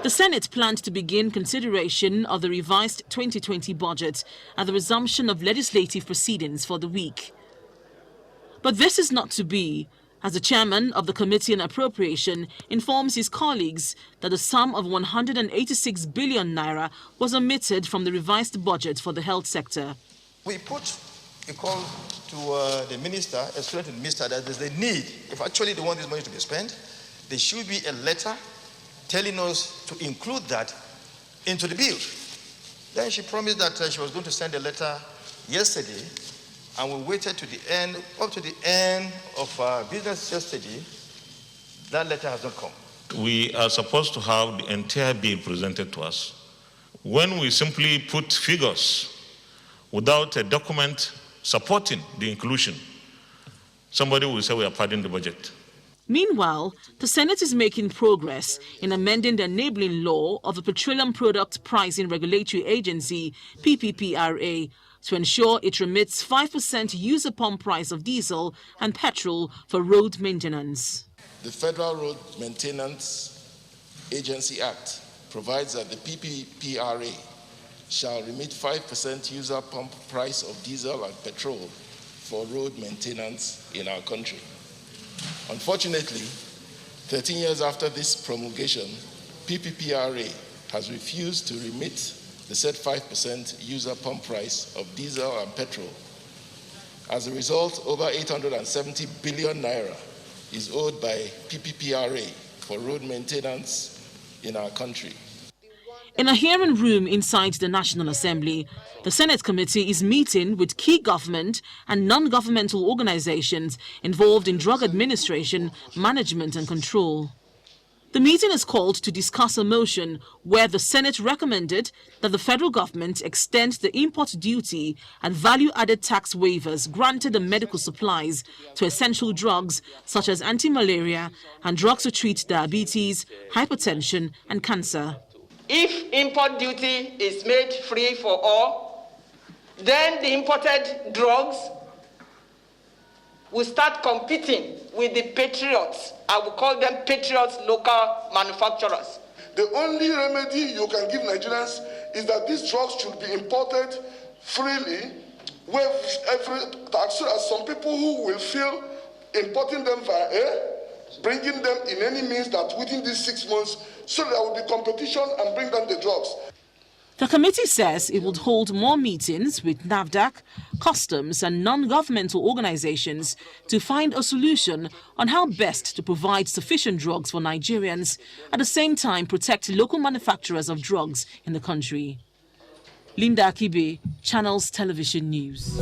The Senate planned to begin consideration of the revised 2020 budget at the resumption of legislative proceedings for the week. But this is not to be, as the chairman of the Committee on Appropriation informs his colleagues that the sum of 186 billion naira was omitted from the revised budget for the health sector. We put a call to the minister, explain to the minister that there's a need. If actually they want this money to be spent, there should be a letter telling us to include that into the bill. Then she promised that she was going to send a letter yesterday, and we waited to the end, up to the end of business yesterday. That letter has not come. We are supposed to have the entire bill presented to us. When we simply put figures without a document supporting the inclusion, somebody will say we are padding the budget. Meanwhile, the Senate is making progress in amending the enabling law of the Petroleum Product Pricing Regulatory Agency, PPPRA, to ensure it remits 5% user pump price of diesel and petrol for road maintenance. The Federal Road Maintenance Agency Act provides that the PPPRA shall remit 5% user pump price of diesel and petrol for road maintenance in our country. Unfortunately, 13 years after this promulgation, PPPRA has refused to remit the said 5% user pump price of diesel and petrol. As a result, over 870 billion naira is owed by PPPRA for road maintenance in our country. In a hearing room inside the National Assembly, the Senate committee is meeting with key government and non-governmental organizations involved in drug administration, management and control. The meeting is called to discuss a motion where the Senate recommended that the federal government extend the import duty and value-added tax waivers granted on medical supplies to essential drugs such as anti-malaria and drugs to treat diabetes, hypertension and cancer. If import duty is made free for all, then the imported drugs will start competing with the patriots. I will call them patriots local manufacturers. The only remedy you can give Nigerians is that these drugs should be imported freely, with every tax, so that some people who will feel importing them via air, bringing them in any means that within these 6 months, so there will be competition and bring down the drugs. The committee says it would hold more meetings with NAFDAC, customs and non-governmental organizations to find a solution on how best to provide sufficient drugs for Nigerians, at the same time protect local manufacturers of drugs in the country. Linda Akibe, Channels Television News.